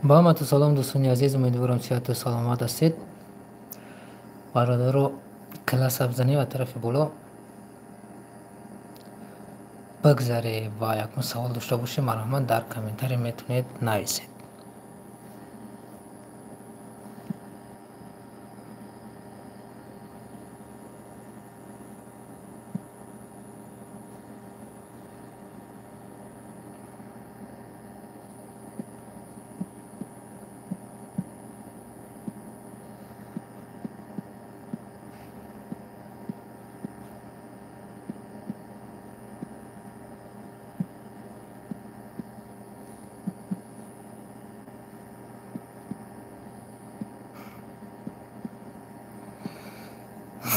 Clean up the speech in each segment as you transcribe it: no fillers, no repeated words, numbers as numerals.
با همه تو سلام دوستان عزیز، امیدوارم صحت و سلامت هستید. برادر کلاس افزنی و طرف بالا بگذاره و یک سوال داشته باشه مرحمت در کامنتری میتونید نویسید.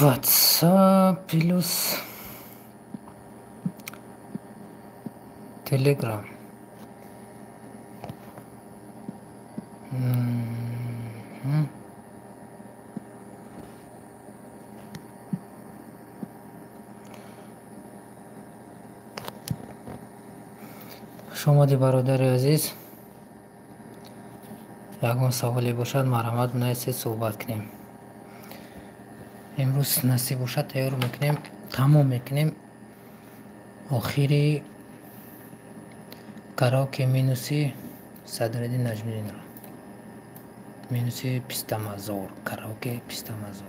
واتساپ پلوس تلگرام. شما دی برادر عزیز، یکون سوالی باشد مرحمت بنویسید صحبت کنیم. امروز نصیب باشد تیار میکنیم، تمام میکنیم. آخری کراوکه مینوسی صدرالدین نجمیدین را مینوسی پیستمازور، کراوکه پیستمازور.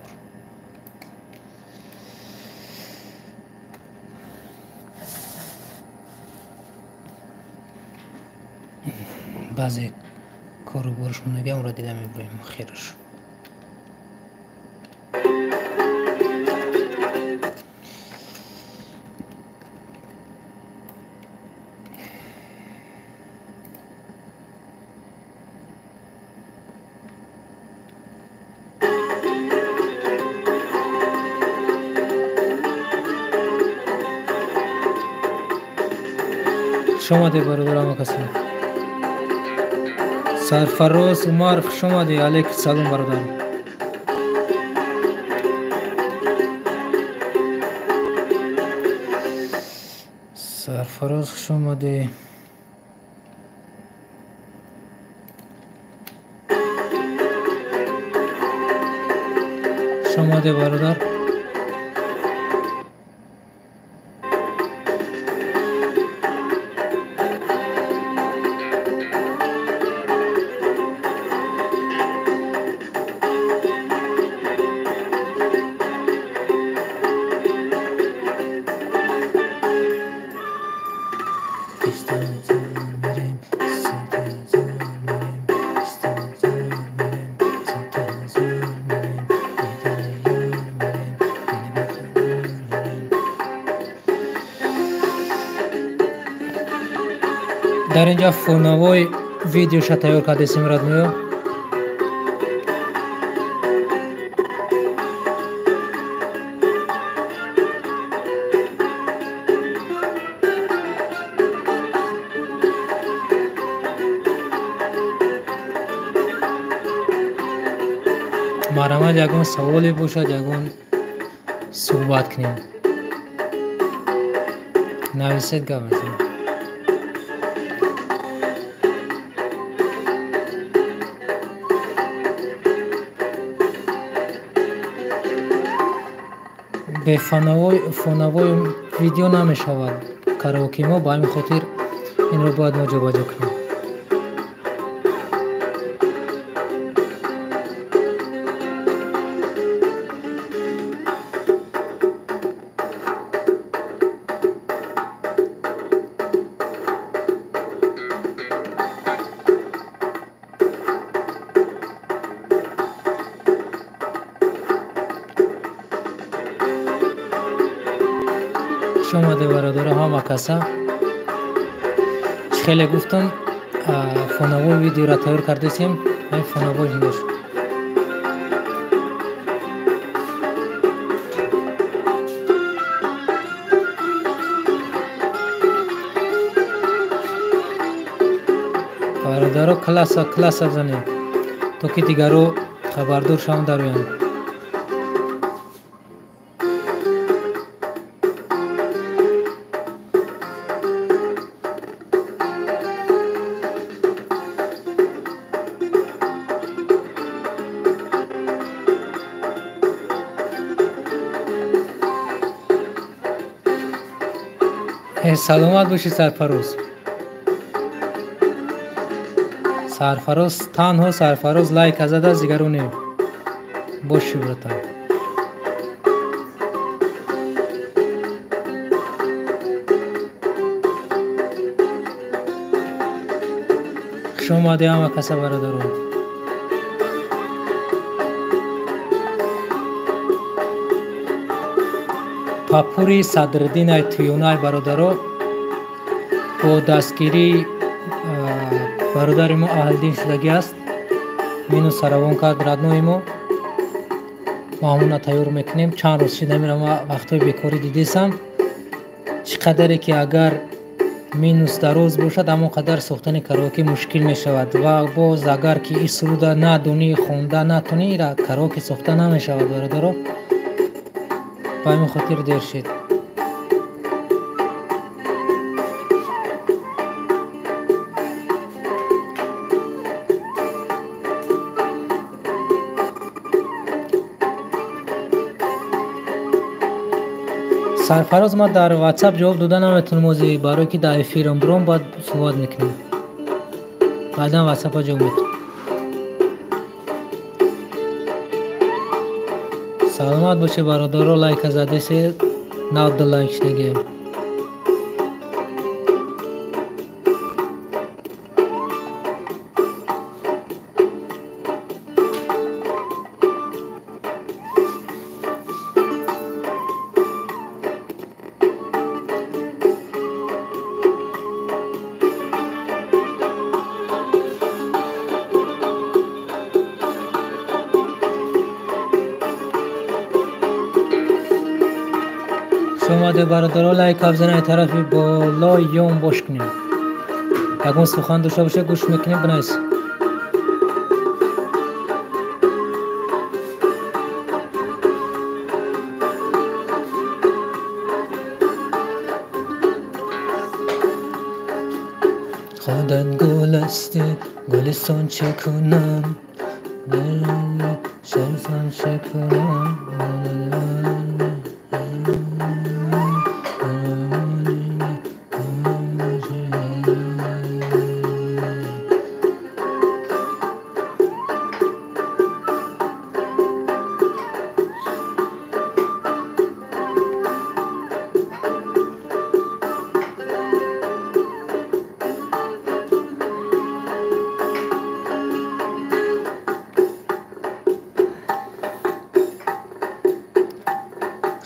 بعضی کارو بارشون نگم را دیدم ابراهیم خیرش. شما دی برادرم کسی سرفراز عمر خوش آمدی. علیک سلام برادر. سرفراز خوش آمدی. شما دی برادر. در اینجا فونوای ویدیو شد تیار کرده سیمراد میو. مرحمت یکون سوالی باشد یکون صحبت کنیم نویسید گمشید. به فونوای ویدیو نمی شود کراوکی ما، با همین خاطر این رو باید ما جابجا کنیم. شما دی برادر همه کسا خیلی گفتم فونوای ویدیو را تیار کرده سیم. این فونوای هیش برادر کلاس افزنی تو که دیگرو خبردار شون در بیان. саломат боши Сарфароз. Сарфароз танҳо Сарфароз лайк азадааст, дигароне боши братан. хуш омади ҳама каса бародарон. папури Садриддин Туюнай бародаро бо дастгирии бародари мо Аҳлиддин шудагӣ аст. мину саравон кард раднои мо. мо ҳамона тайёр мекунем. чанд рӯз шида мирам, вақтҳои бекорӣ дидисам чӣ қадаре ки агар минус дароз бошад ҳамон қадар сохтани караоке мушкил мешавад ва боз агар ки ин суруда надонӣ хонда натонӣ ира караоке сохта намешавад бародаро. ба ҳамин хотир дер шид. Сарфароз ма дар WhatsApp ҷавоб дода наметонам, ози барое ки дар эфирам бурам бояд суҳбат мекунем. баъдан WhatsApp-а ҷавоб метавонам. саломат бошед бародаро, лайка задесе навда лайк шудагӣ. омаде бародаро, лайк афзанай тарафи боло ём бош кунем. ягон сухан дошта боша гӯш мекунем. бинайс خودت گل هستی گلستان چه کنم شرفم چه کنم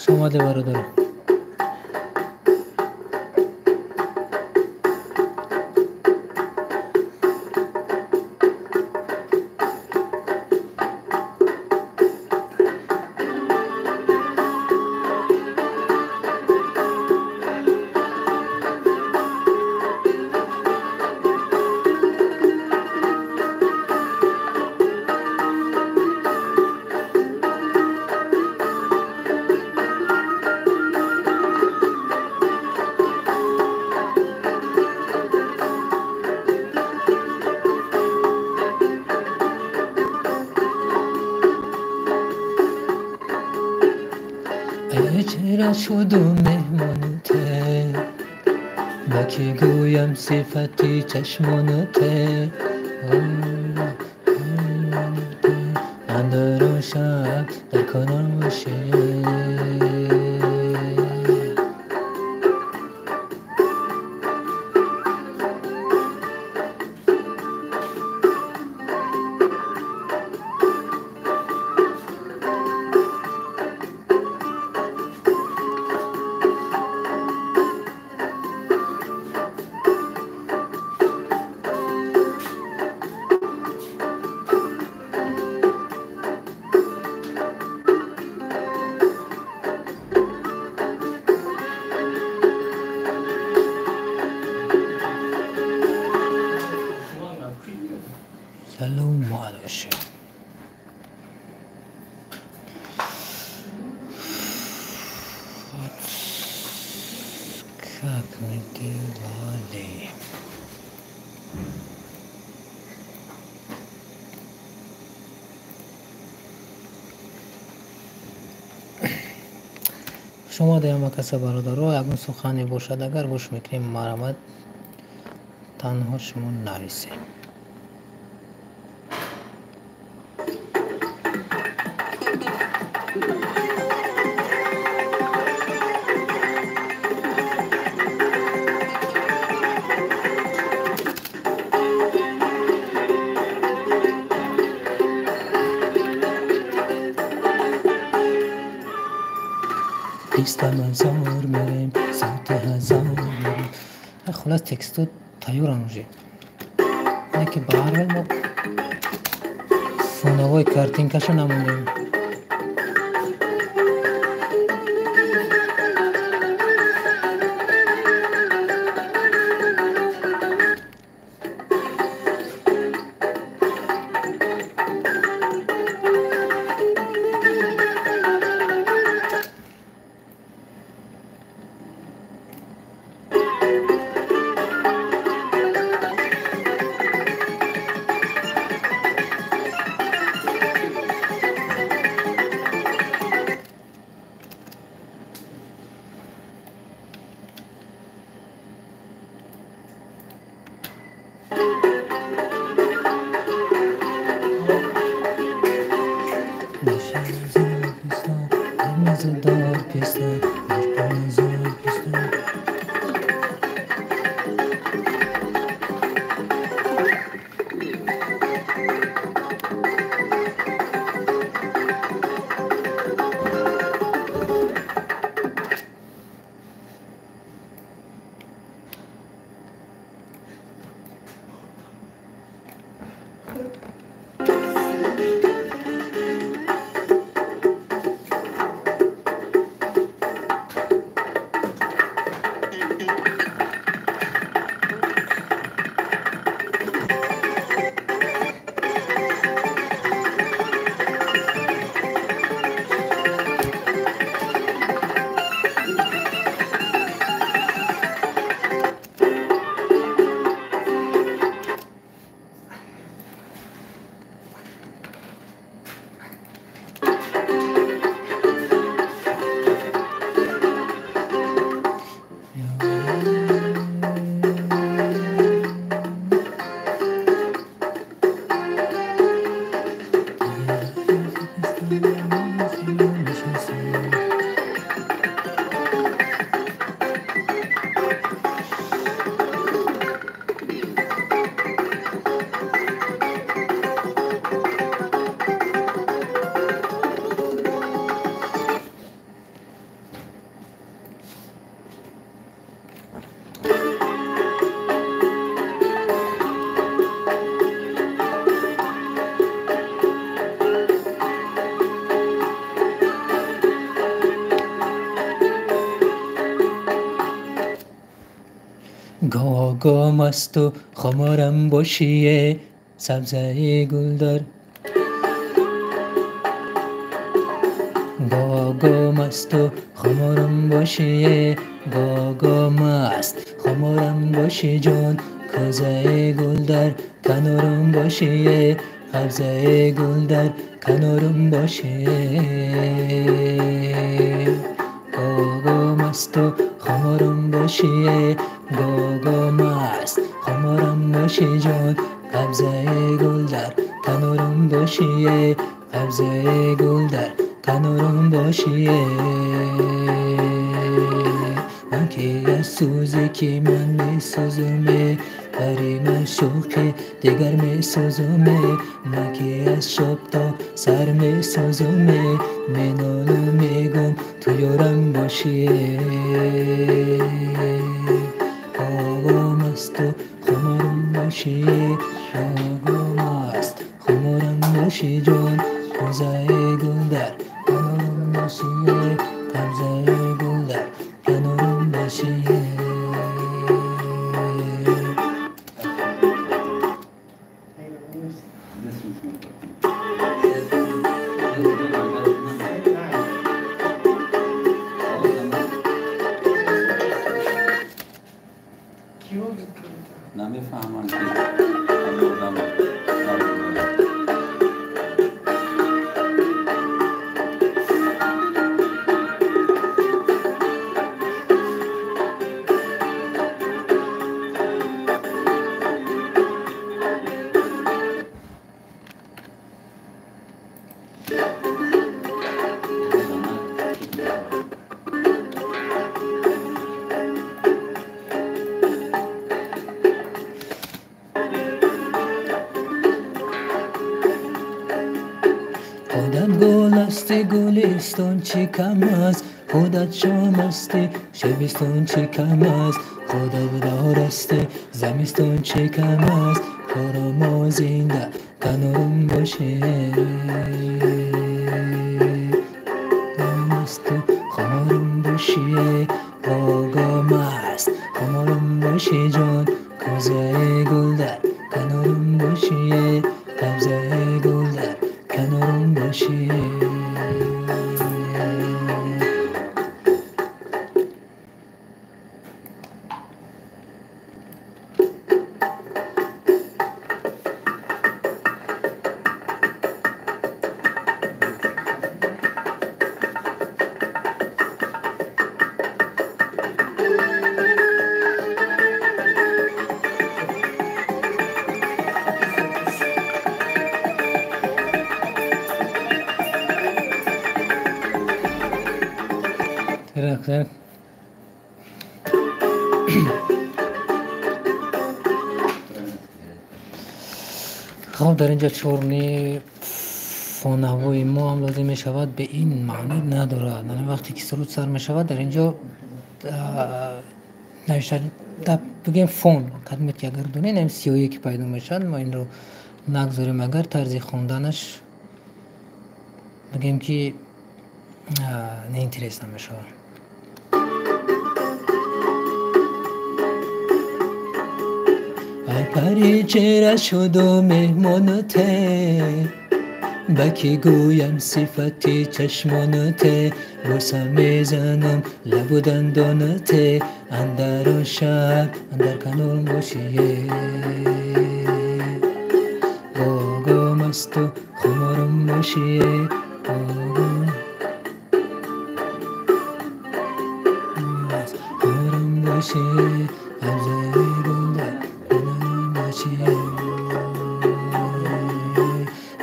شما ده برادر. چرا شدم مهمانته بکی گویم صفتی چشمانته ندارم شب در کنار باشه سلام معلوشه как мы делали شما دیگه کسی برادرها اگه سخنی باشد اگر گوش میکنیم مرامت تنها شما نرسیم. بیستم هزار میریم سمت هزار میریم. خلاص تکستو تیار هموشی اینه که به هر حال ما فونوای کارتین کشو نموندیم. گاه مست و خمارم باشیه سبزه گل در گاه مست و خمارم باشیه گاه مست خمارم باشی جان کوزه گل در کنارم باشیه سبزه گل در کنارم باشیه گاه مست و خمارم باشیه گاه مست خمارم باشی جان قبضه گل در کنارم باشیه قبضه گل در کنارم باشیه من که از سوزی که من می سوزمه بری من شوخی دیگر می سوزمه من که از شب تا سر می سوزمه می نالو میگم تو یارم باشیه آقا مست و خمارم باشی آقا مست خمارم باشی جان کوزه گل در کنارم باشی قبضه گل در کنارم باشی نمیفهمم که خودت گل هستی گلستان چی کم است، خودت شام هستی شبستان چی کم است، خودت بهار هستی زمستان چی کم است، خورم زنده کنارم باشه است خمارم باشی باگام است، خمارم باشی جان کوزه گل در کنارم باشی، قبضه گل در کنارم باشی. خب در اینجا چورنی فونهوای ما هم لازم می شود به این معنی ندارد، یعنی وقتی که سرود سر می شود در اینجا نوشته بگیم فون قدمت که اگر دونین هم 31 پیدا می شد ما این رو نگذاریم، اگر طرز خوندنش بگیم که نه اینترست نمی شود. ای پری چرا شد و مهمانته، بکی گویم صفتی چشمانته، بوسه میزنم لب و دندانته، اندر شب اندر کنارم باشی باگام است و خمارم باشی خمارم باشی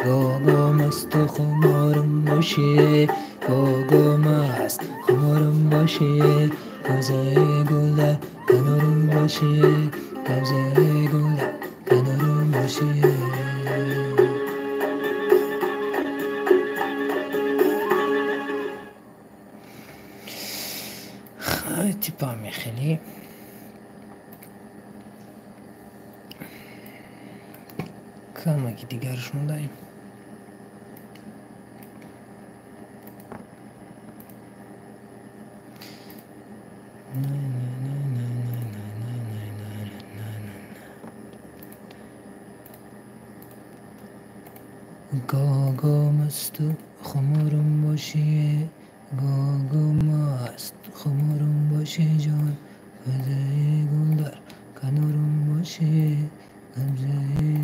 گاگام است و خمارم باشی گاگام است خمارم باشی کوزه گل در کنارم باشی قبضه گل در کنارم باشی. خیلی پامی خیلی کامکی دیگرش موندهیم. گاگام است و خمارم باشی گاگام است خمارم باشی جان قبضه گل در کنارم باشی قبضه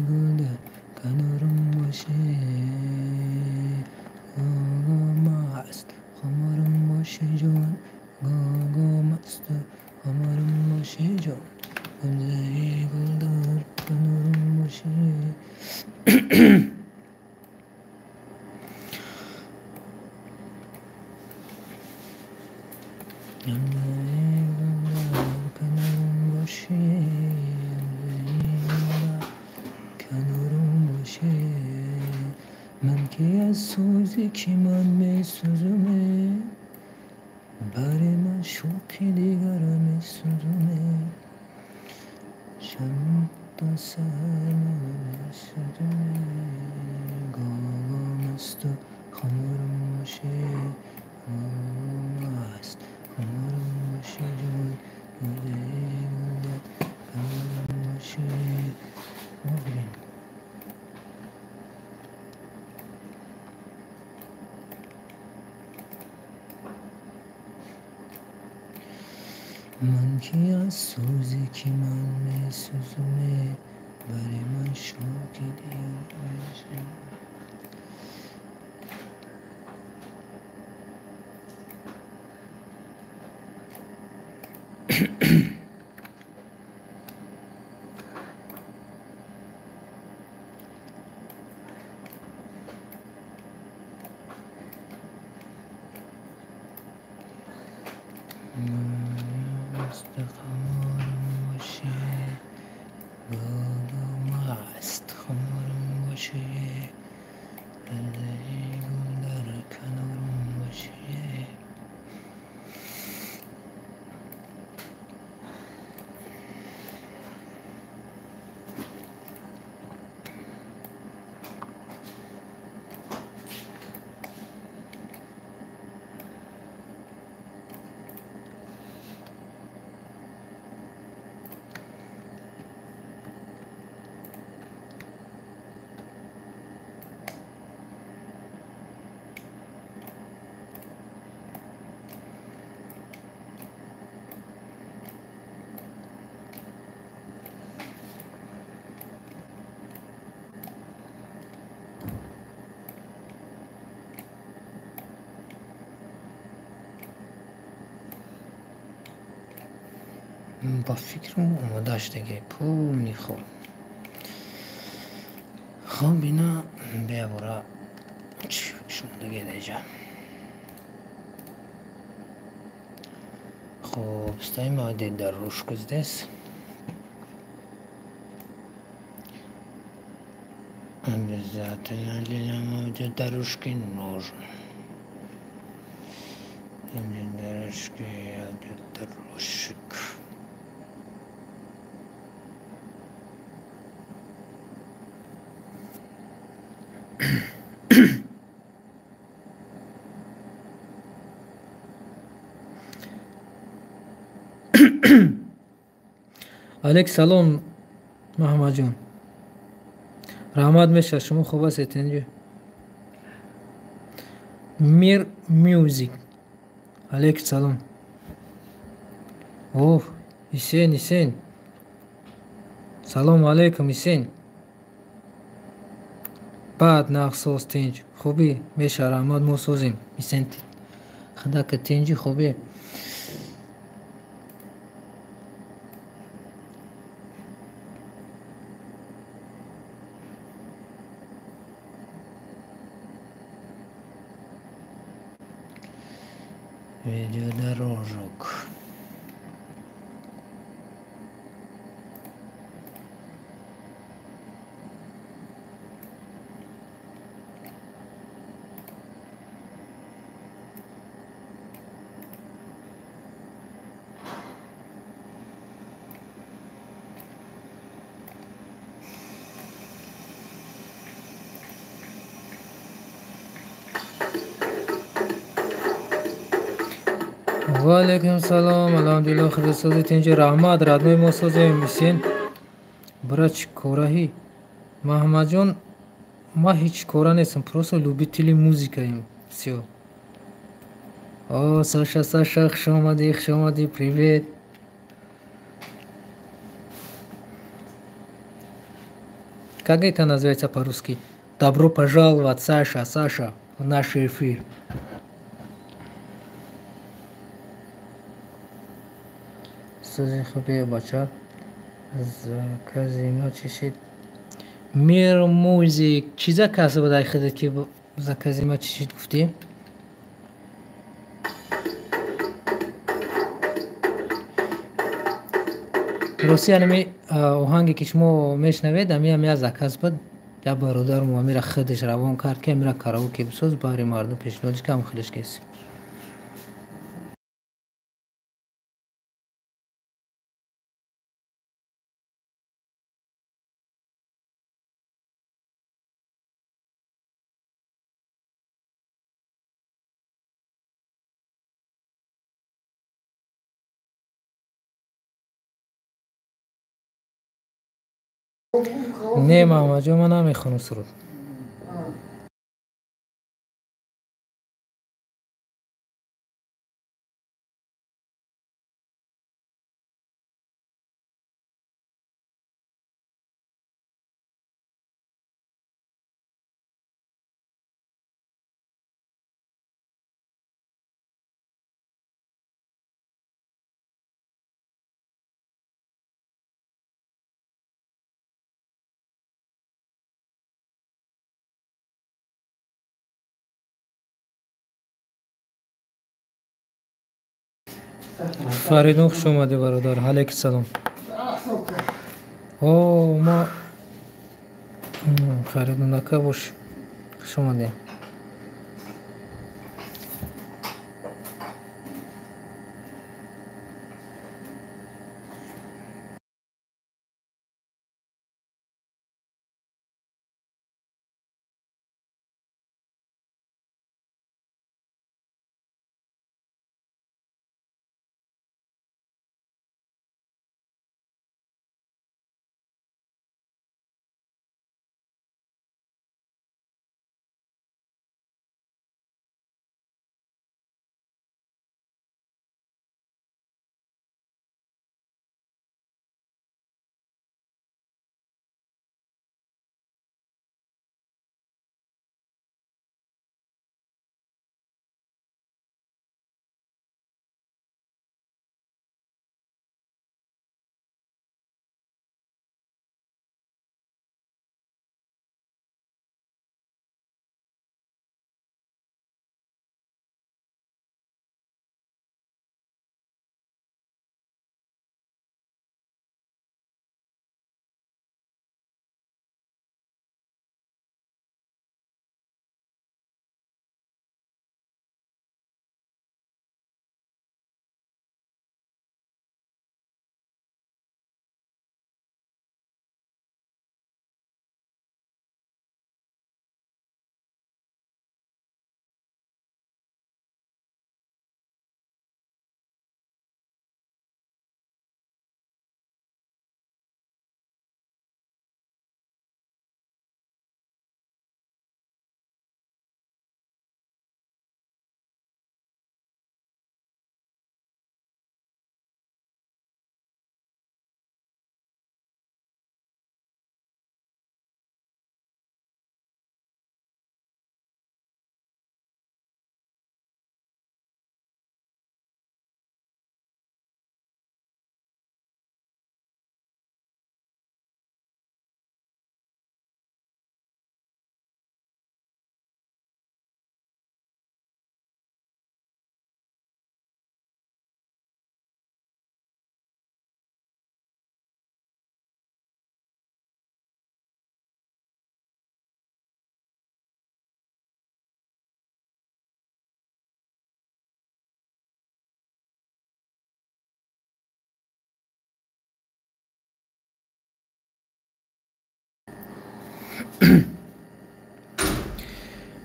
گل در کنارم باشی گاگام است خمارم باشی جان گاگام است خمارم باشی جان قبضه گل در کنارم باشی. من که از سوزی که من می سوزمه، برای من شوقی دیگر می سوزمه، شب تا سر می سوزمه، گاگام است و خمارم باشی گاگام است خمارم باشی جان گل خمارم باشی. من که از سوزی که من می سوزمه، برای من شوقی دیگر خمارم باشی گاگام است خمارم باشی با فکرم اومداش دیگه پول میخوام. خب اینا بیا برا چی شما دیگه دیجا. خب ставим один дорожку здесь. Обязательно для нам эти дорожки нужны. Эти дорожки, один дорожек. алекс салом маҳмадҷон, раҳмат мешавад, шумо хуб ҳастед инҷо? мир мюзик. алекс салом. оҳ исен салому алейкум исен. баъд нақсоз тинҷ хубӣ мешавад, раҳмат, мо созем исен хадака тинҷи хубӣ. Видеодорожек. ва алейкум салом, алҳамдулиллаҳ худо созед инҷо. раҳмат, радмои мо созем исен. бара чӣ кораҳӣ маҳмадҷон? ма ҳеҷ кора нестам, просто любители музикаем. всё. О Саша хуш омадӣ, привет. Как это называется по-русски? Добро пожаловать, Саша, в наш эфир. Хубе бача. Закази ма чишид. Мир музик. Чӣ закази будай худат ки закази ма чишид гуфтӣ? рости анами оҳанге ки шумо мешнавед, амиам я заказ буд. Я бародарам амира худаш равон кард ки амира караоке бисоз, бари мардум пешниҳодиш кам худаш кеси. Не маҳмадҷон, ман намехонам суруд. фаридун хуш омадӣ бародар. алейкум салом. о ма фаридун ака бош, хуш омадӣ.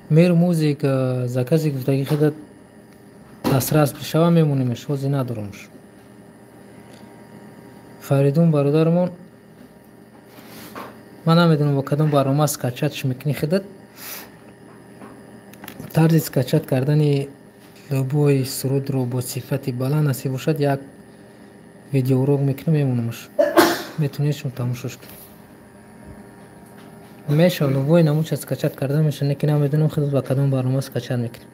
мер музик за касе гуфтаги худат дастрас бишава мемонимеш, ҳози надорамш. Фаридун бародармон, ман намедонам бо кадом барнома скачатш мекунӣ худат. тарзи скачат кардани любой сурудро бо сифати баланд асе бошад, як видеоурок мекунӣ мемонамш. метунеш тамошош кунӣ. меша любой намуша скачат карда меша, лекин намедонам худат ба кадом барнома скачат мекунӣ.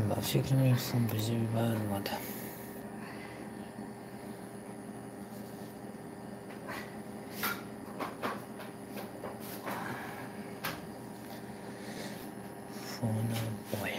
با فکر می‌کنم بزی بیبر اومده. فون بای.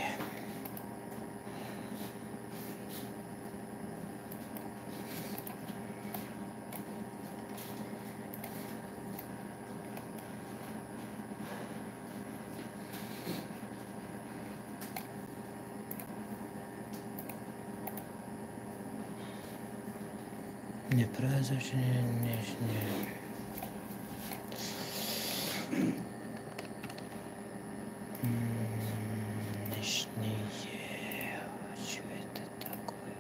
Не произошло ничего. Что это такое?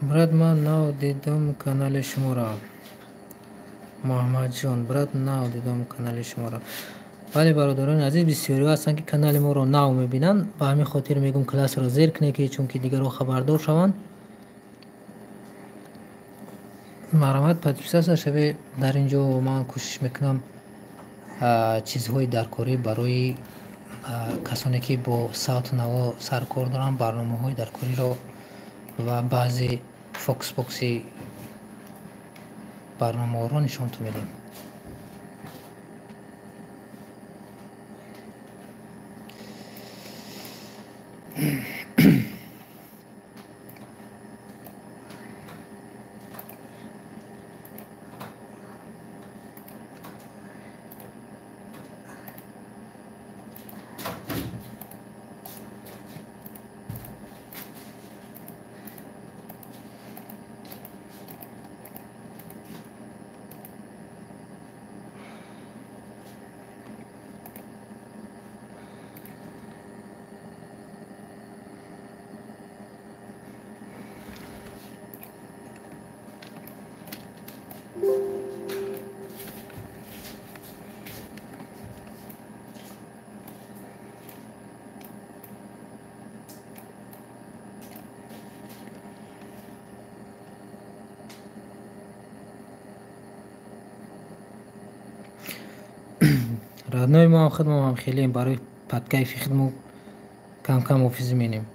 брат, ман нав дидам канали шуморо. муҳаммадҷон, брат, нав дидам канали шуморо. бале бародарони азиз, бисёриҳо ҳастанд ки канали моро нав мебинанд. ба ҳамин хотир мегӯям классро зер кунед, ки чунки дигарҳо хабардор шаванд. марҳамат, подписаться шавед. дар ин ҷо ман кӯшиш мекунам чизҳои даркорӣ барои касоне ки бо савту наво саркор доранд, барномаҳои даркориро ва баъзе фоксбокси барномаҳоро нишонтон медиҳем. родной мо ҳам худмон ҳам хелем барои падкайфи худмон кам кам офизӣ менем.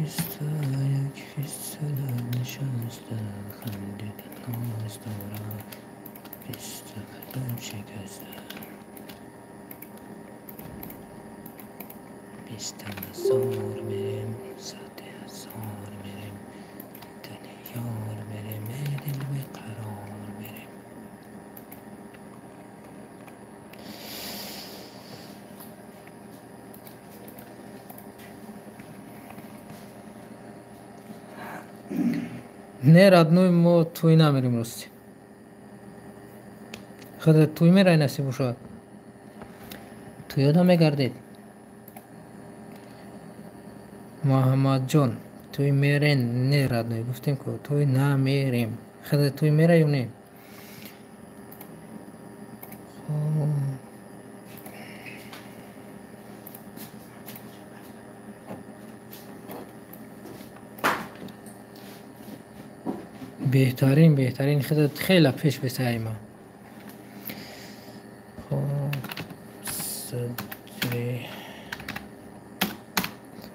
بیست و یک بیست و دو نشسته خندیدن ناز دارم بیست و قدم شکسته بیست هزار میریم صد هزار میریم دل یار میریم دل به قرار میریم نه رادنوی ما توی نمیریم راستی خودت توی میرای نصیب شد توی یادم میگردید محمد جان توی میرین نه رادنوی گفتیم که توی نمیریم خودت توی میرای یا نه بهترین خودت خیلی پیش بسعی ما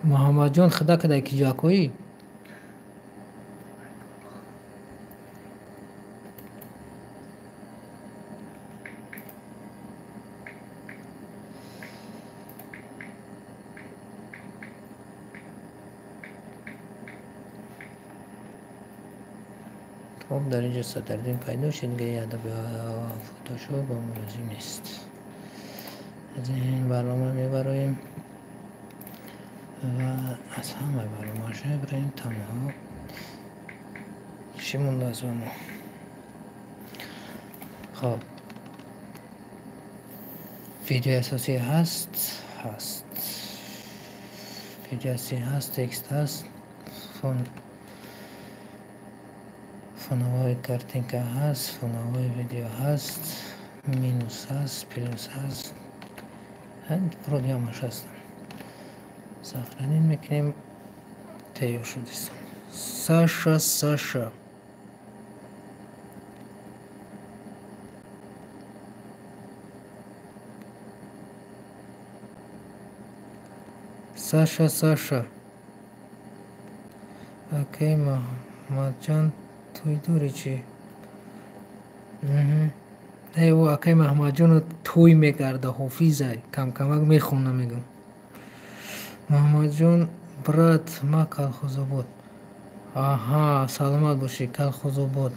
محمد جان خدا کده کی جا کوئی خب در اینجا صدردین پیدا شد دیگه یاد به فوتوشوپ هم لازم نیست از این برنامه میبراییم و از همه برنامه بریم تمام چی مونده از ما خب ویدیو اساسی هست ویدیو اساسی هست تکست هست فونوای کارتینکا هست فونوای ویدیو هست مینوس هست پلوس هست هند پروگرامش هستن ساختنین میکنیم تیار شدیست ساشا ساشا اوکی محمد جان توی دوری چی ایو اوکی محمد جان توی میگرده حافیزه کم کمک میخونه میگم محمد جان برات ما کلخوزو بود آها سلامت باشی کلخوزو بود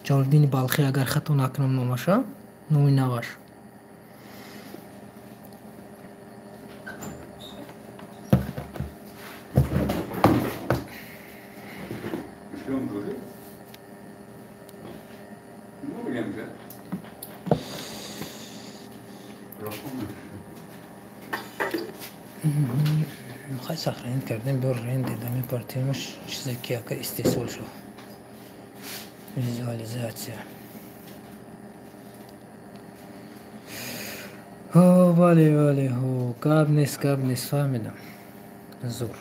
جالدین بالخی اگر خطو نکنم نامشه نوی نواش خواهی سخرین کردیم بر رین دیدمی پارتیمش چیزی که اکا استیصال شو ویزواليزация هو بالي هو كابنس فهمیدم زور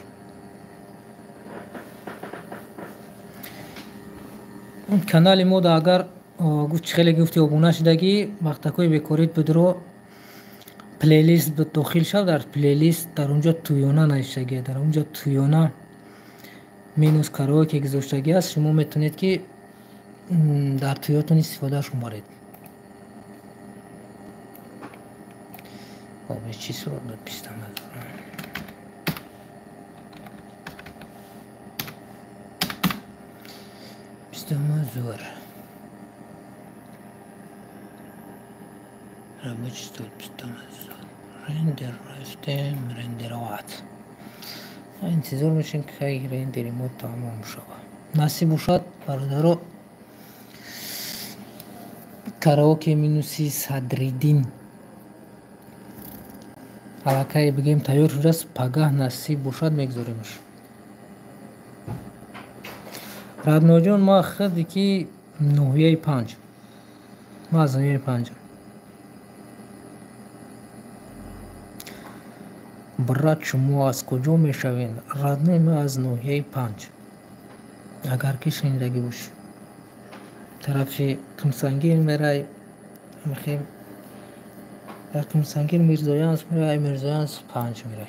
اون کانال ما دا اگر گفت خیلی گفتی ابونه شدگی وقتا کوئی بکورید بدرو پلیلیست به داخل شد در پلیلیست در اونجا تویونا نوشتگی در اونجا تویونا مینوس کارو که گذاشتگی است شما میتونید که در تویاتون استفاده شون بارید خب چی صورت داد پیستم زور رابط داد پیستم زور رندر رفتیم رندروات انتظار میشین که رندری ما تمام شد نصیب شد برادرو کاراوکه مینوسی صدریدین حالا بگیم تیار شده است پگاه نصیب باشد میگذاریمش رادنو جان ما خودی که نویه 5 ما از نویه 5 برات شما از کجا میشوین رادنو ما از نویه 5 اگر که شنیدگی باشی طرف کمسنگیر میرای میخیم در کمسنگیر میرزایانس میرای میرزایانس 5 میرای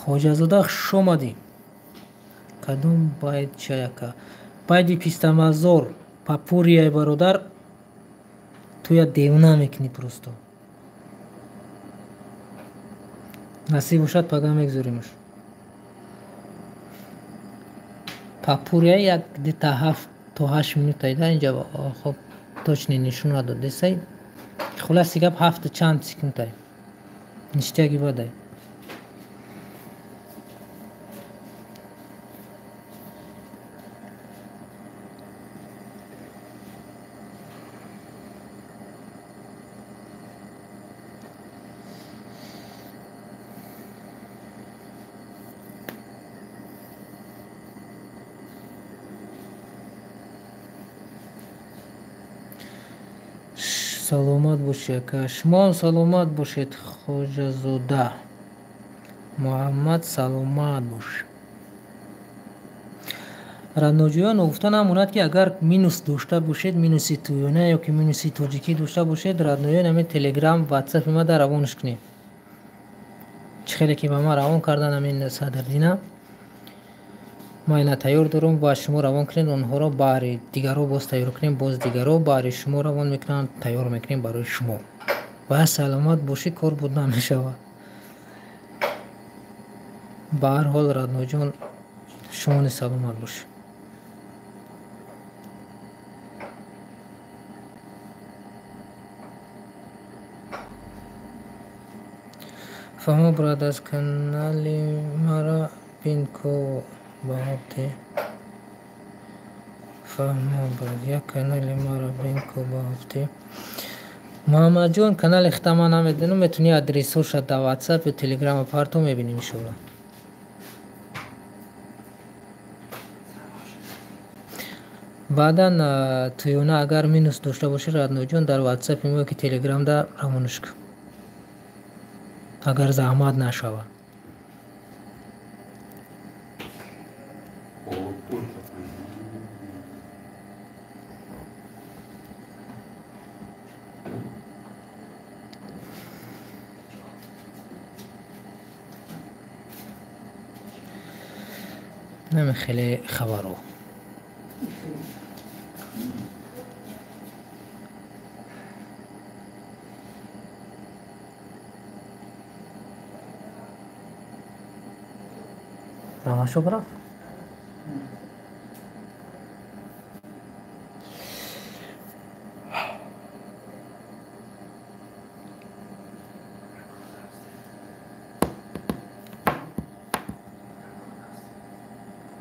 хоҷазода хуш омадӣ. Кадом байд чаяка? Байди пистамазор папурияй бародар, ту я девна мекунӣ просто. Насиб бошад пага мегзоримаш. Папурия як дита 7 то 8 минута ида инҷа хоб точно нишон надод десай. Хулоси гап 7 чанд секундай. Ништияги бадай. саломат бошед ака. Шумо саломат бошед хоҷазода. Муҳаммад саломат бош. Радноҷӯён гуфтан ҳамонад ки агар минус дошта бошед, минуси туёна ё ки минуси тоҷикӣ дошта бошед, радноҷӯён ҳамин телеграм, ватсап омада равонаш кунед. чӣ хеле ки ба ман равон кардан ҳамин Садрдина. Ман ина тайёр дорам ва шумо равон кунед, онҳоро баҳри дигарро боз тайёр кунем, боз дигарро баҳри шумо равон мекунанд, тайёр мекунем барои шумо. Ва саломат бошӣ, кор буд намешавад. ба ҳар ҳол Радноҷон, шумо низ саломат бошед. фаҳмо брат, аз канали мара бинко ба ҳафте. Фаҳмо брат, як канали мара бинко ба ҳафте. Муҳаммадҷон, канали хита ман намедонам, метунӣ адресоша дар ватсап ё телеграма парто мебинем иншоалло. баъдан туёна агар минус дошта бошед, Радноҷон дар ватсапи мо ё ки телеграмда равонаш кун. агар заҳмат нашавад. نمی خیلی خبرو رامشو برا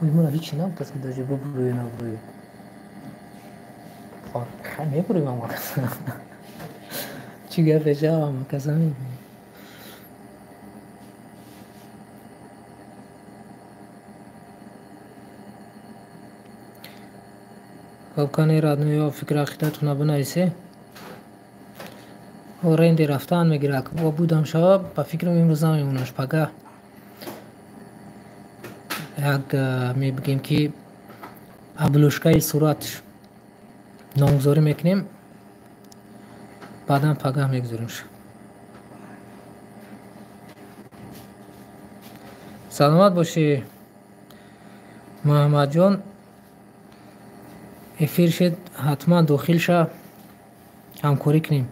Uyumuna hiç inanmaz ki daşı bu buraya ne buraya. Fark ne buraya ama kasa. Çünkü yapacağım kazanayım. Kavkani radnoya fikra khitatuna banayse. Orende raftan megirak. O budam şava ba fikrim imroz namimunash paga. як мебигем ки аблушкаи суратш номгузорӣ мекунем, баъдан пагаҳ мегузоримш. саломат бошӣ муҳаммадҷон, эфир шед, ҳатман дохил ша, ҳамкорӣ кунем.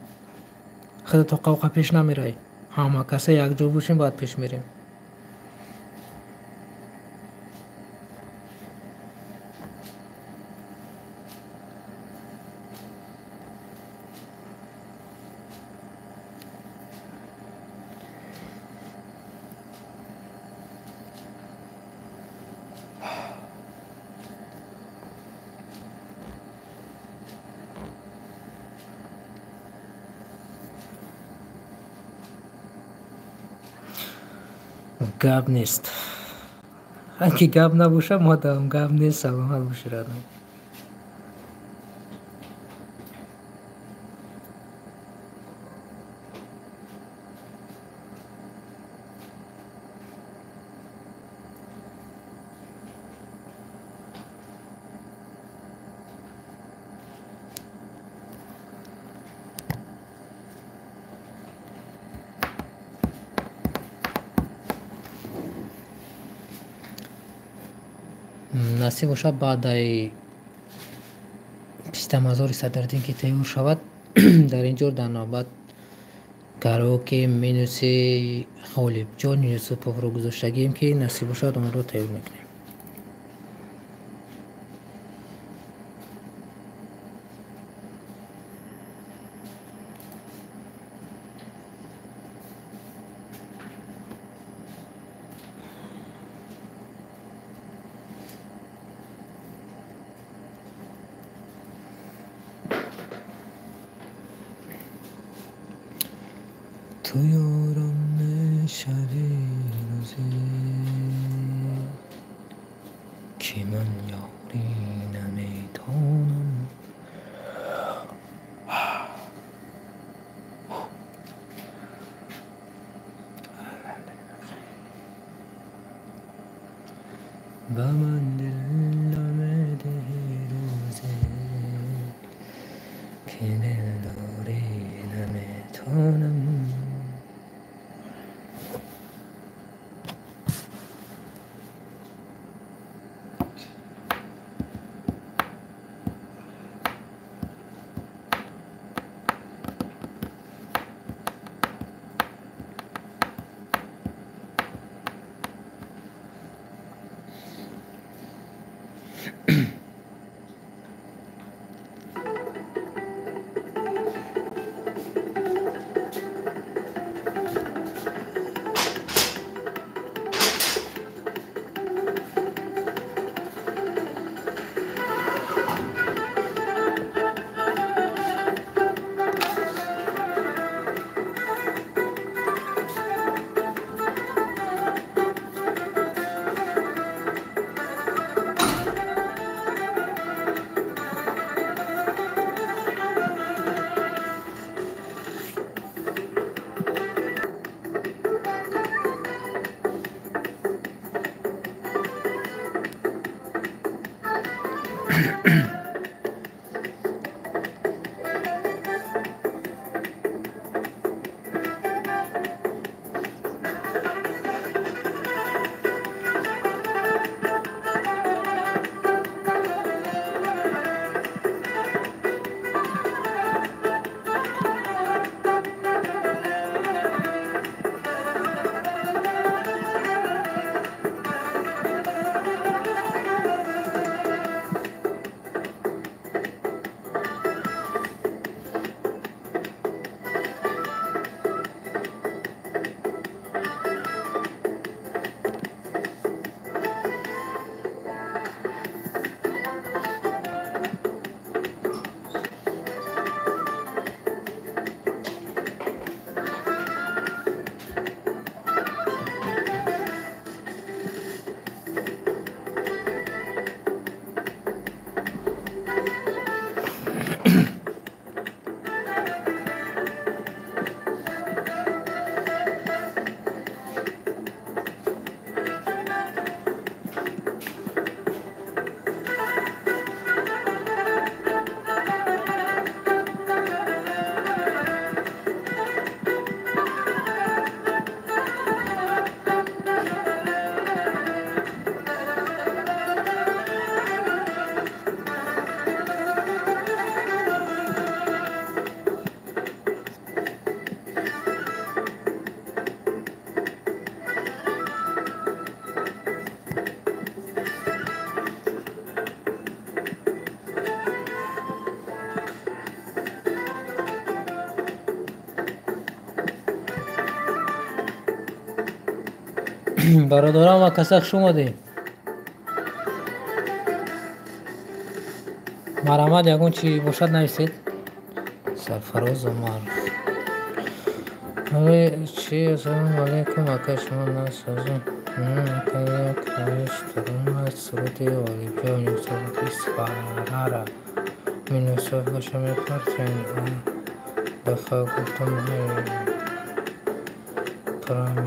худато қавқа пеш намеравӣ. ҳама каса якҷо бошем, баъд пеш мерем. гап нест. ки гап набошад, мо давам гап нест. саломат бошед. насиб бошад баъдаи пистамазори садриддин ки тайёр шавад дар ин ҷо дар навбат кароке менуси ғолибҷони юсуповро гузоштагием ки насиб бошад онро тайёр мекунем. تو یارم شبی روزی که من یاری نمیتونم و من دل نمیده روزی که دلداری نمیتونم برادران و کسک شما دی مرحمت یکون چی باشد نویسید سرفراز و معروف چی السلام علیکم اکا شما ناسازم اکا یک روش ترون از صورتی والیبیا یوسف اسفارا من یوسف باشم پرچین دفعه گفتم پرام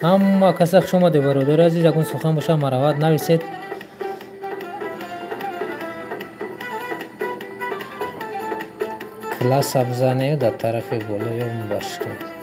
اما کسق شما دی برادر عزیز اگون سخن باشه مروت نویسید. کلاس بزنه در طرف بالا یا اون باش کنید.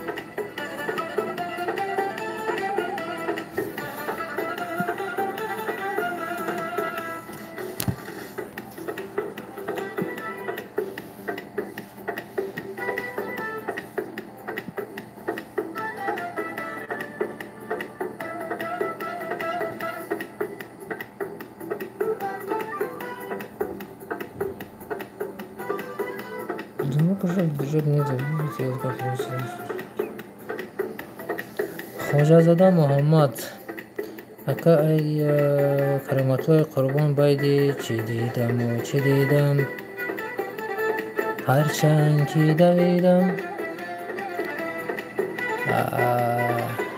خواجه زاده محمد اکا ای کرامتوی قربان بایدی چی دیدم و چی دیدم هرچند که دویدم.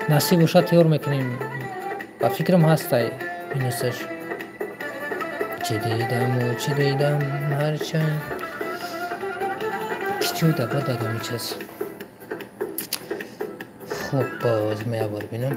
نصیب باشد تیار میکنیم و فکرم هسته اینستش. چی دیدم و چی دیدم هرچند کچو دبا داده میچست. خب باز میابار بینم.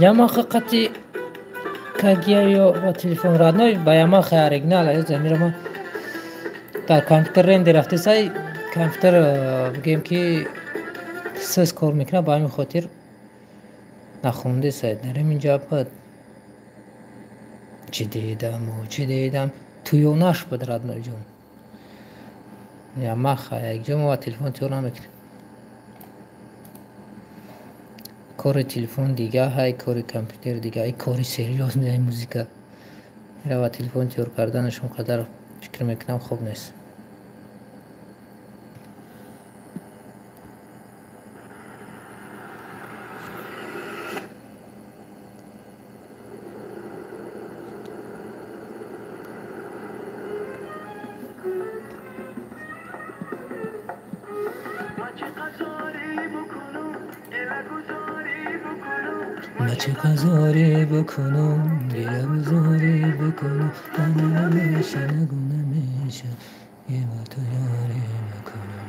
Yamaha qati kagiyo و تلفن رادنوی با Yamaha اریگنال از زمینم در کامپیوتر رنده رفته سای کامپیوتر بگیم که سس کار میکنه با همین خاطر نخونده سای داریم اینجا بعد چی دیدم و چی دیدم تویوناش بود رادنوی جون Yamaha یک جمع و تلفن تیور نمیکنه. کار تلفن دیگه های کار کامپیوتر دیگه های کاری سریوس میده موزیکا و تلفن تیور کردنش اونقدر فکر میکنم خوب نیست. چه قضاری بکنم دیره بزاری بکنم دنه نمیشه نگو نمیشه یه با تو یاری بکنم.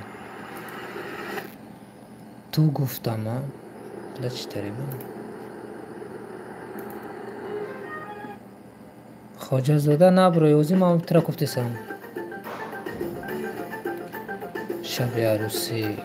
تو گفتم ها لچ تریبم خواجه زاده نبرو یوزی ما ترا گفتی سم شب عروسی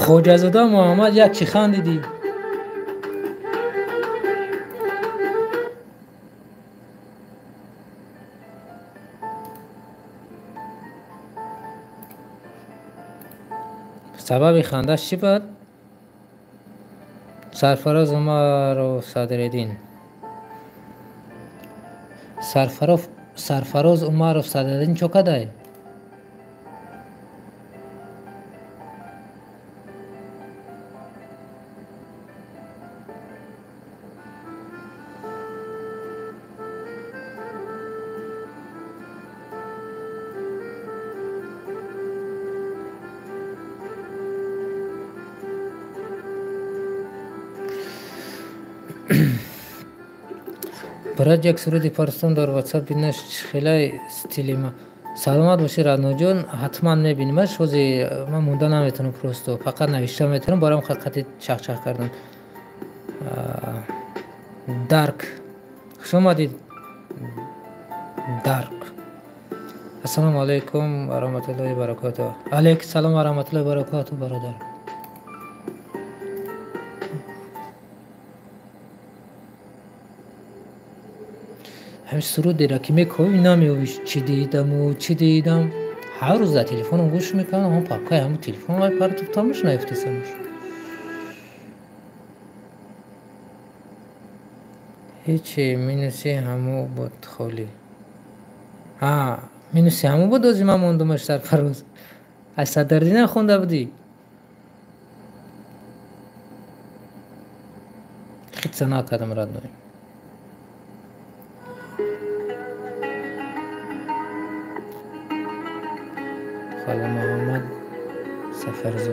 خواجه زاده محمد یک چی خندیدی سبب خندش چی بود؟ سرفراز عمر صدرالدین. سرفراز عمر صدرالدین چو کدای؟ برای یک سرودی پرستون در واتساپ بینش خیلی استیلی ما. سلامت باشی رادنو جان، حتما میبینیمش. روزی من مونده نمیتونم پروستو، فقط نوشته میتونم. برام خطی چخ کردن. دارک شما دید دارک. السلام علیکم و رحمت الله و برکاته. علیک سلام و رحمت الله و برکاته برادر. همین سرود دیره که میکنم نمیویش چی دیدم هر روز در تلفنم گوش میکنم هم پاکای همون تلفن های پرتو تامش نیفتیسمش. هیچی مینوسی همو بود خالی. مینوسی همو بود دوزی من موندمش سرفراز. از صدرالدین نخونده بودی؟ خیلی سنا کردم رادنوی. خاله محمد سفرزو.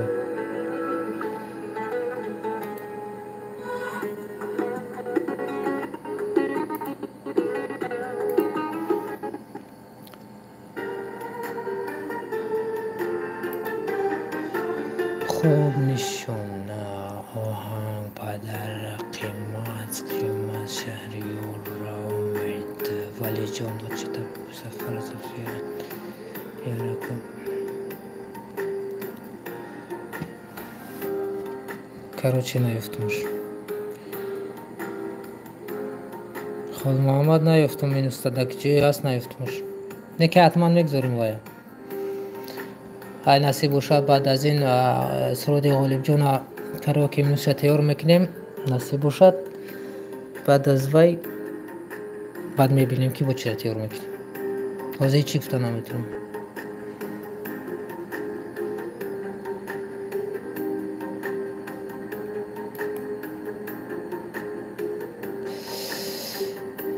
خوب نشونه آهنگ پدر قیمت شهریور را امید ولی جان دو چه سفر زفیرن یارکم کاروچی نیفتمش. خال محمد نیفتم این استادک چی هست نیفتمش. نه که حتما میگذاریم باید. های نصیب باشد بعد از این سرود غالب جان کاروکی منوشه تیار میکنیم. نصیب باشد بعد از وی بعد میبینیم که با چی تیار میکنیم. حاضر چی گفته نمیتونم.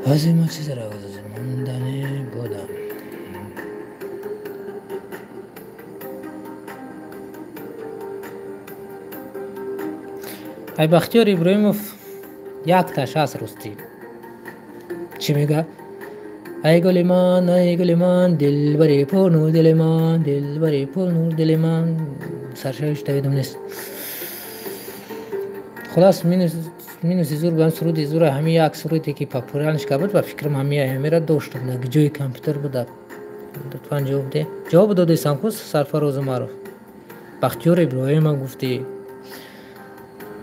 حاضر ما چیز را موندنی بودم. ای بختیار ابراهیموف یک تاش هست راستی. چی میگه؟ ای گل من دلبری پر نور دل من دلبری پر نور دل من. سرشایش دویدم نیست. خلاص مینوسی زور بهم سرودی زور همه یک سرودی که پاپورانش که بود و فکرم همه را داشتم نگه جوی کامپیوتر بود. لطفا جواب ده. جواب داده سانکوس سرفراز عمر بختیار ابراهیم هم گفتی.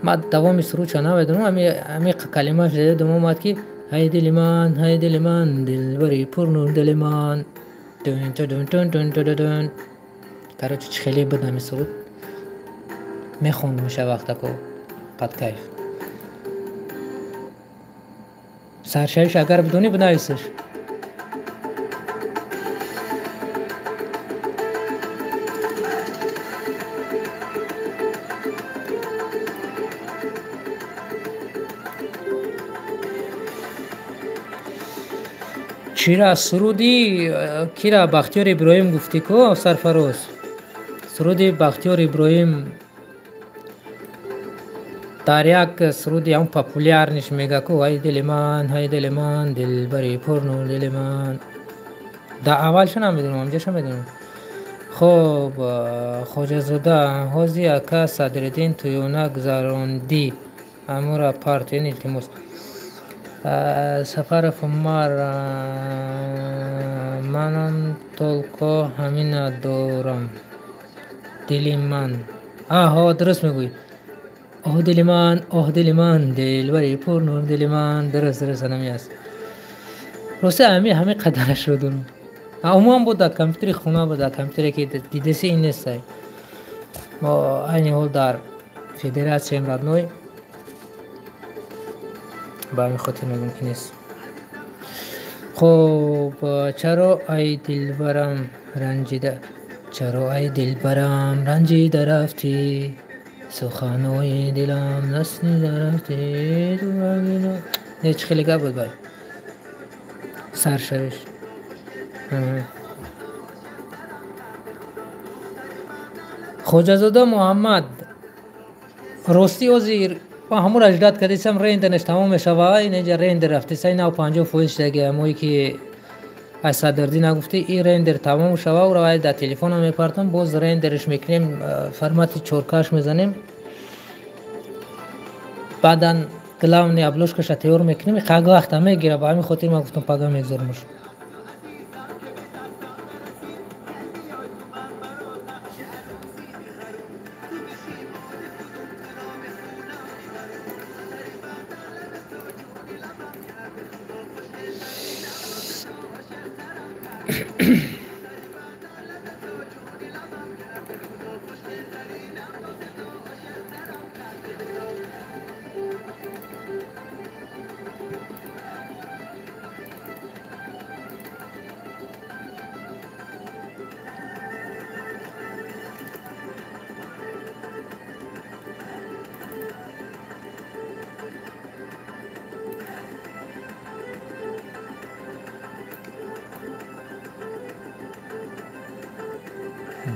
ما دوام سرود چه نمیدونم همه کلمه‌اش دیدم اومد که های دل من دلبری پر نور دل من دون دون دون دون دون دون. کاروچ خیلی بود همین سرود میخوندم شه وقتا که پد کیف. سرشایش اگر بدونی بنویسش. چرا سرودی کیرا بختیار ابراهیم گفتی کو سرفراز سرودی بختیار ابراهیم در یک سرودی هم پاپولار نیش میگه کو های دل من دلبری پر نور دل من. دا اولش نمیدونم همجاش میدونم. خب خواجه زاده حاضی اکا صدرالدین تویونه گذراندی امور پارت این التماس سفر فمار منم تلکو همین دارم دلی من. درست میگوی. دل من دلبری پر نور دل من. درست نمی است. راسته همه قدرش رو دارم. عموم بود در کامپیوتر خونه بود در کامپیوتری که دیده سی این نیست. ما این حال در فدراسیون رادنوی به همین خاطر میگم که نیست. خب چرا ای دلبرم رنجیده، چرا ای دلبرم رنجیده رفتی، سخنای دلم نشنیده رفتی. هیچ خیلی گپ بود بای سرشویش. خوجازاده محمد راستی وزیر و همون اجداد کدیسم رندنش تمام میشوه. اینجا رند رفتی سای 95 فویش دیگه موی که از صدردی نگفتی این رندر تمام شوه و روی در تلفن هم میپرتم باز رندرش میکنیم فرمت چورکاش میزنیم بعدا کلاون ابلوش کش تیور میکنیم خیلی وقت هم میگیره. با همین خاطر ما گفتم پگاه میگذارمش.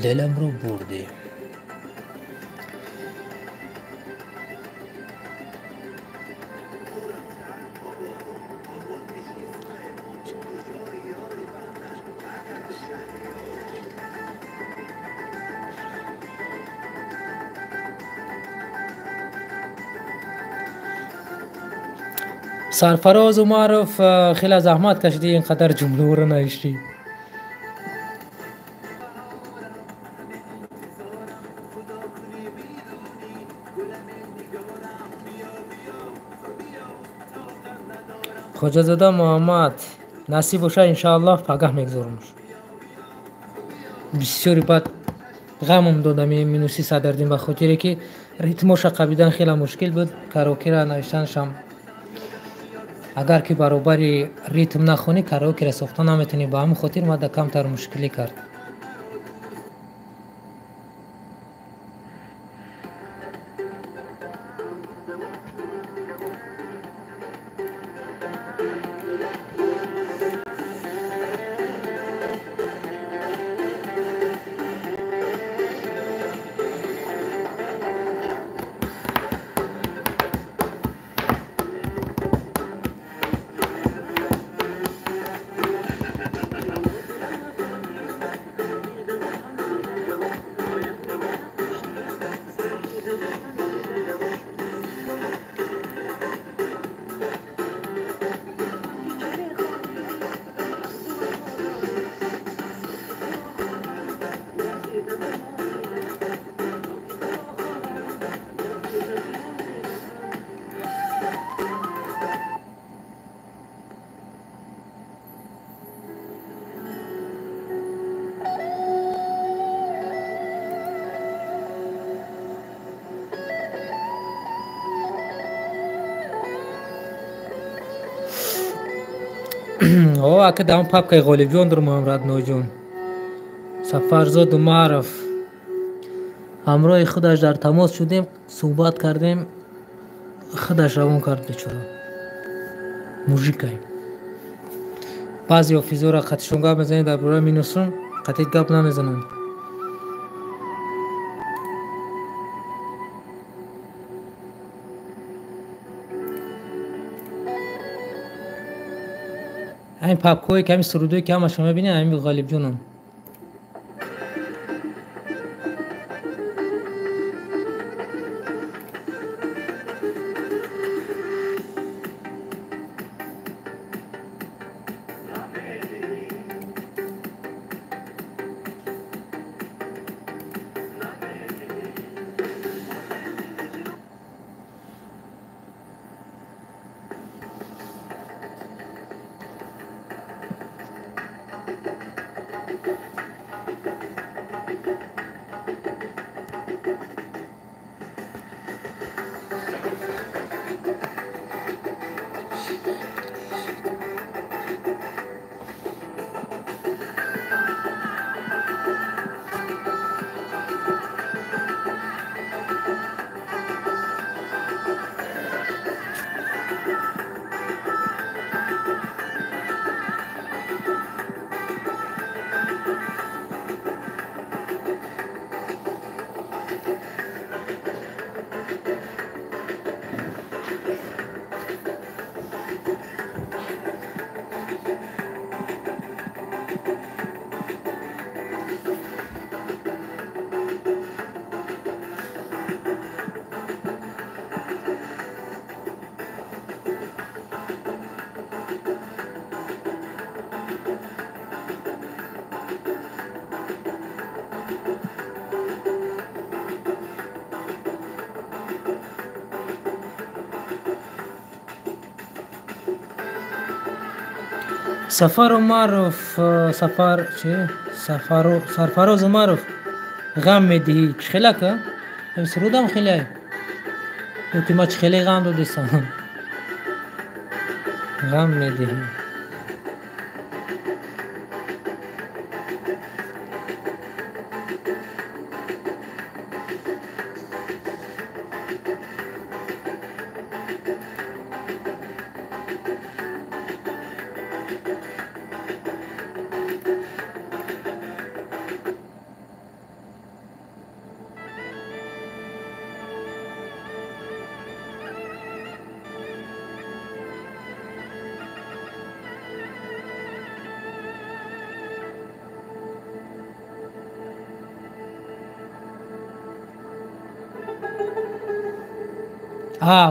دلم رو بردی. سرفراز و معرف خیلی زحمت کشیدی اینقدر جمله رو نوشتی. خوجازاده محمد نصیب باشه انشاءالله پگاه میگذارمش. بسیاری بعد غمم دادم این مینوسی صدردین به خاطری که ریتمش قبیدن خیلی مشکل بود. کاراوکی را نوشتنش هم اگر که برابری ریتم نخونی کاراوکی را ساختن نمیتونی. با همین خاطر ما در کمتر مشکلی کرد. او اکه دام پاپ که غالب جون در محمد نو جون سفرزاد و معرف همراه خودش در تماس شدیم صحبت کردیم خودش روان کرد بیچاره موژیکای بعضی آفیزا را خطشون گپ میزنید در برای مینوسون قطعی گپ نمیزنند. این پاپکوی که همین سرودوی که همه شما ببینید همین غالب جونم. Сафар Умаров, Сафар чи? Сарфароз Умаров ғам медиҳӣ чӣ хелака? Сурудам хелай. Ки ма чӣ хеле ғам додисам. Ғам медиҳӣ.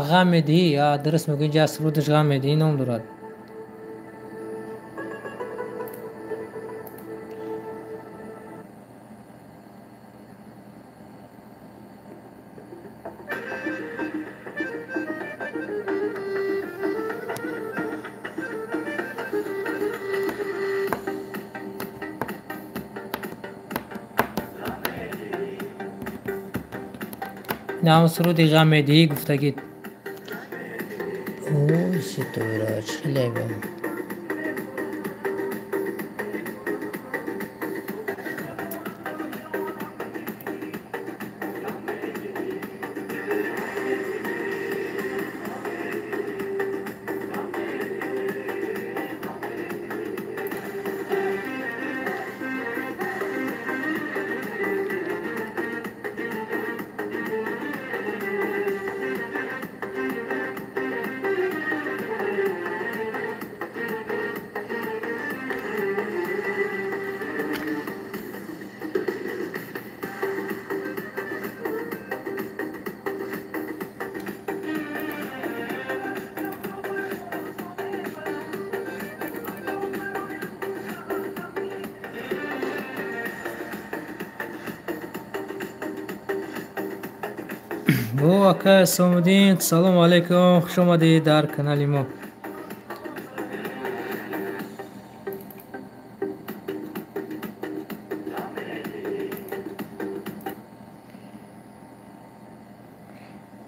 غم медиҳӣ, дуруст мегӯӣ, ҷа сурудаш ғам медиҳӣ ном дорад. ин ҳамон суруди ғам медиҳӣ гуфтагид. Ситора чӣ хеле бо. Ака Сомуддин, салому алайкум, хуш омадед дар канали мо.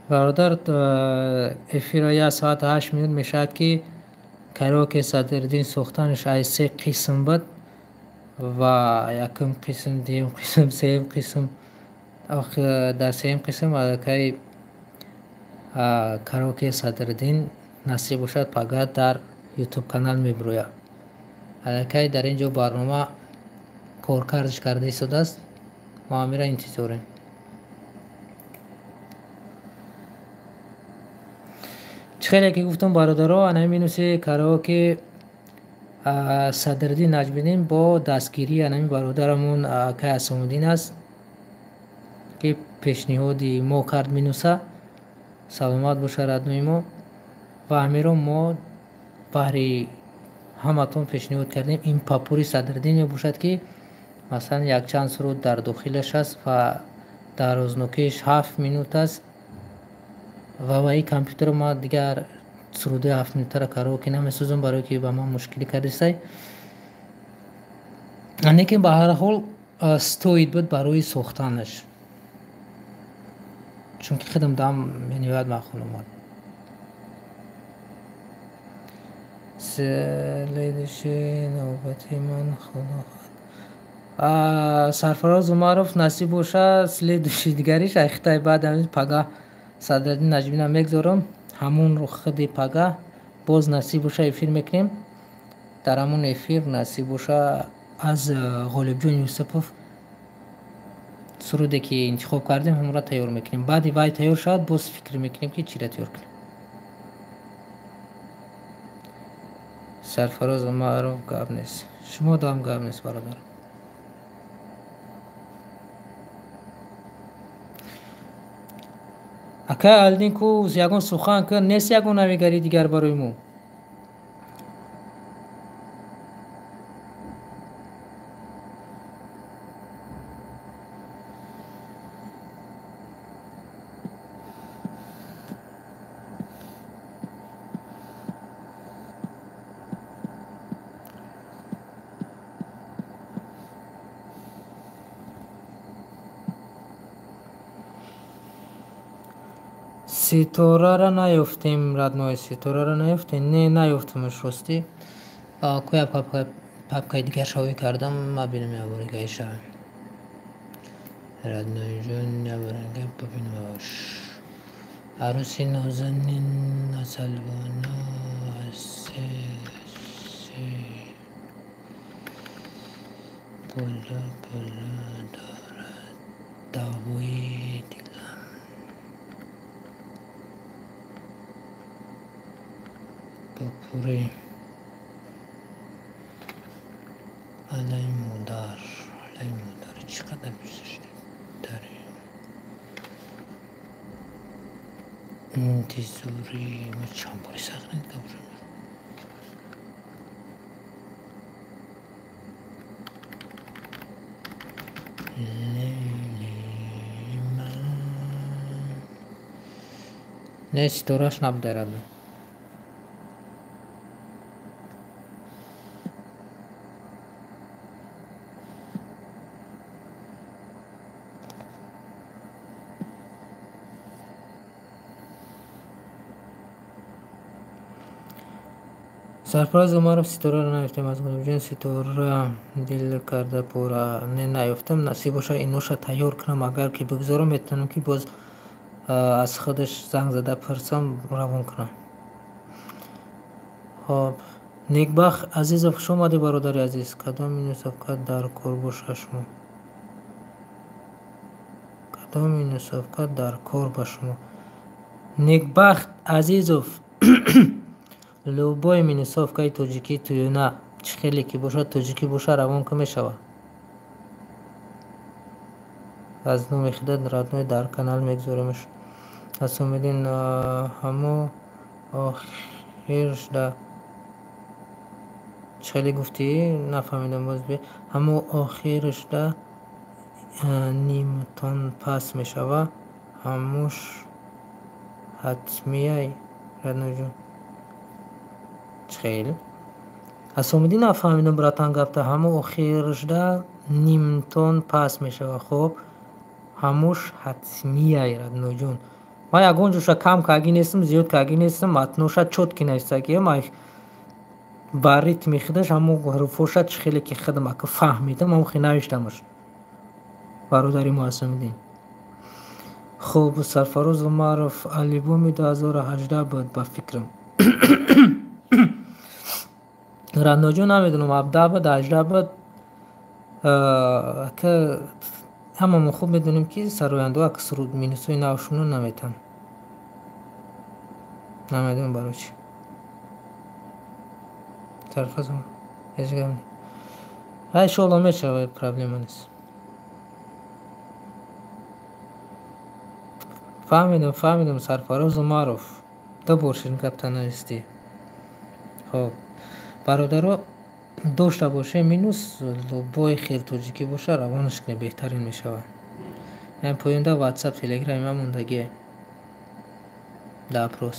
бародар, эфира 1 соат 8 минут мешавад ки кароке Садриддин сохтанаш аз 3 қисм буд ва якум қисм, дуюм қисм, сеюм қисм. дар сеюм қисм алакай кароке Садриддин насиб бошад фақат дар ютуб канал мебирояд. алакай дар ин ҷо барнома коркардаш карда истодааст. мо ҳамира интизорем. чӣ хеле ки гуфтам бародаро, ана минуси кароке Садриддин Наҷмиддин бо дастгирии анами бародарамон Акай Асомуддин аст ки пешниҳоди мо кард минуса. Саломат боша раднӯи мо. ва ҳамеро мо баҳри ҳаматон пешниҳод кардем ин папури Садриддин мебошад ки масалан якчанд суруд дар дохилаш аст ва дарознокиаш 7 минут аст ва ба ин компютер ма дигар суруди 7 минутара кароке намесозам, барое ки ба ман мушкилӣ кардисай. лекин ба ҳар ҳол стоид буд барои сохтанаш, чунки худам дам мениҳоят махул омад. следующий навбати ман Сарфароз Умаров насиб боша следующий дигариш ахтай баъд ҳамин пага Садриддин Наҷмиддинам мегзорам. ҳамон худи пага боз насиб боша эфир мекунем. дар ҳамон эфир насиб боша аз Ғолибҷон Юсупов суруде ки интихоб кардем ҳамонро тайёр мекунем. баъди вай тайёр шавад боз фикр мекунем ки чиро тайёр кунем. Сарфароз Умаров гап нест. шумо дам гап нест бародар. Акай Алдин ку ягон сухан кун нест, ягон навигари дигар барои мо. ситораро наёфтем, раднои ситораро наёфтем. Не, наёфтамаш ростӣ. Кӯя папкаи дигар шавӣ кардам, мабинам яборагаиша. Раднои ҷон яборага бабинамаш. عروسی نازنین نسلوانا پلا پلا دارد دعوی دلم با پوری علی مادر چقدر دوستش داری انتظاری ما چند باری سخنید کبرم لیلی من نیست دوراش نبدارد سرفراز عمرов ситора ро наёфтем аз гулҷон ситора дил карда пура не наёфтам насиб боша иноша тайёр кунам агар ки бигзорам метавонам ки боз аз худаш занг зада пурсам равон кунам. хоб некбахт азизов хуш омадӣ бародари азиз кадоми нусовка дар кор боша шумо кадоми нусовка дар кор ба шумо некбахт азизов любой минусовкаи тоҷикӣ туюна чӣ хеле ки бошад тоҷикӣ боша равон ка мешавад. аз номи худат радной дар канал мегзоримаш. аз умедин ҳамо охиршда чӣ хеле гуфтӣ нафаҳмидам боз бе ҳамо охиршда нимтон пас мешавад ҳамуш ҳатмияй радной ҷон خیلی اسومدی نفهمیدم براتان گفته همه آخرشده نیمتون پس میشه. خب هموش حتمیه радной ҷон من یگان جوشا کم کاگی نیستم زیاد کاگی نیستم متنوشا چوت کی نیستگی من با ریتمی خودش همو حروفوشا چه خیلی که خودم که فهمیدم هم خیلی نوشتمش برادری ما اسومدین. خب سرفراز عمرов آلبوم 2018 بود با فکرم радной ҷон намедонам 17 буд 18 буд ка ҳамамон хуб медонем ки сароянду ак суруд минусои навшуно наметам намедонам барои чи сарфазм ҳеҷгам ай шола мешавад проблема нест. фаҳмидам сарфароз умаров ду бошин каптанисти. хоб бародаро дошта боше минус любой хел тоҷикӣ боша равонаш кунӣ беҳтарин мешавад. поинда ватсап телеграм ма мондагие да опрос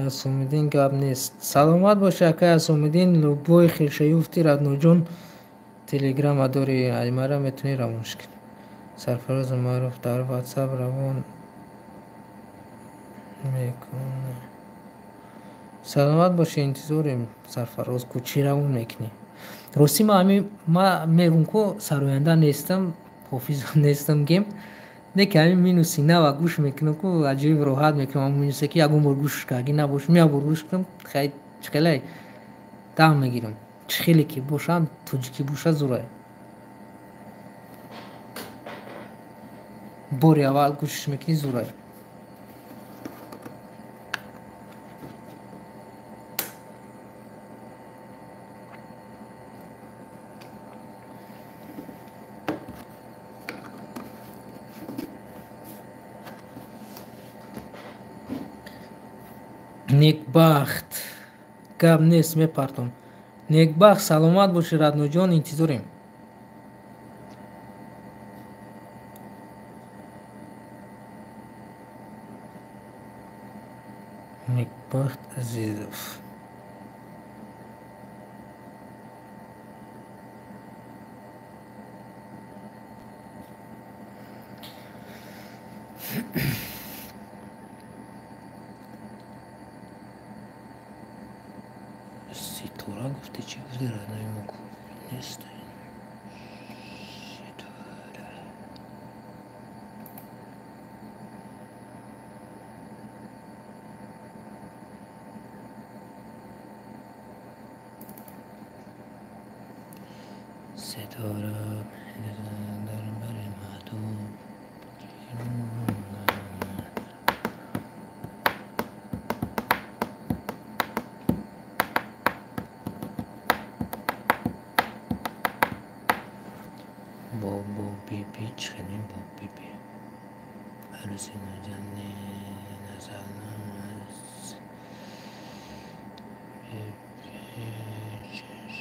асомидин гап нест. саломат боша акай асомидин любой хелшаюфти радной ҷон телеграма дори аймара метуни равонш кунӣ. сарфароз умаров дар ватсап равон мекунӣ. саломат боши интизорем сарфароз ку чӣ равон мекунӣ. рости ма мегум ку сароянда нестам ҳофиз нестам гем неки ҳамин минуси нава гӯш мекунам ку аҷиб роҳат мекунам минусе ки ягон бор гӯшш каги набош меябор гӯш кунам хай чхелай дам мегирам чӣ хеле ки бошам тоҷикӣ боша зурай бори аввал гӯшш мекунӣ зурай. некбахт гап нест мепартом. некбахт саломат боши радной ҷон интизорем. نیکبخت عزیزوف. سیتورا گفتی چی گفتی؟ رادای مکو نیست. ستاره در بر مهدوم بابا بی بی چخنین بابا بی بی عروسی نجنی نزلنم از بی بی چش.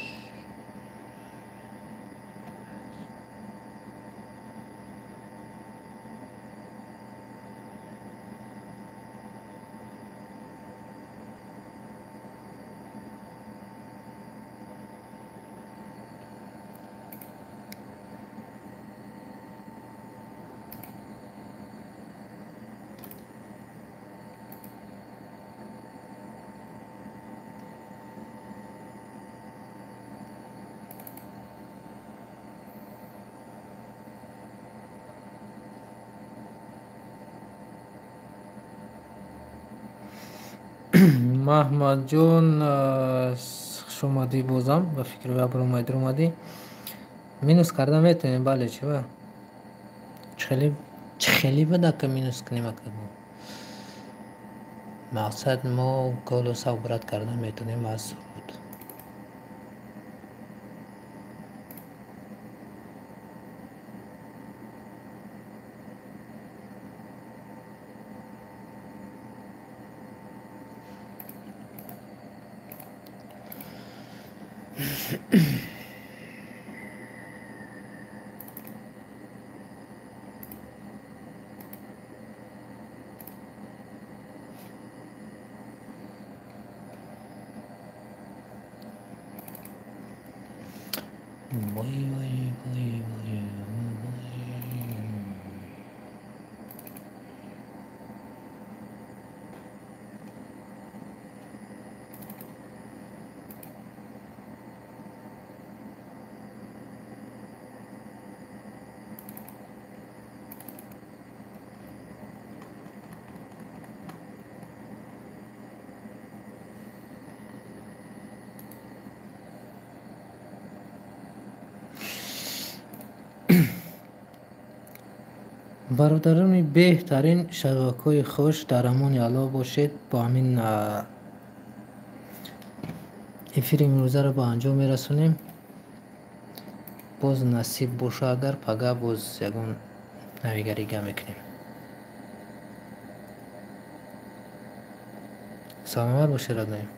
محمد جون شمادی بازم و فکر و برآمد اومدی مینوس کرده میتونیم. بله چه خیلی بده که مینوس کنیم. مقصد ما گل و صبرت کرده میتونیم از سرود. وای وای وای وای. برادران بهترین شبکه‌های خوش در امان الله باشید. با همین افیر امروزه رو با انجام میرسونیم. باز نصیب باشه اگر پگاه باز یگون نویگری گم میکنیم. سلامت باشه رادایم.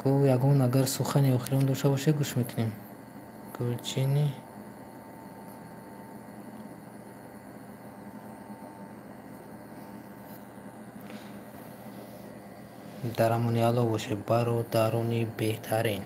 گو یگون اگر سخنی آخرین داشته باشه گوش میکنیم. گلچینی در امان الله باشه. برادرانی بهترین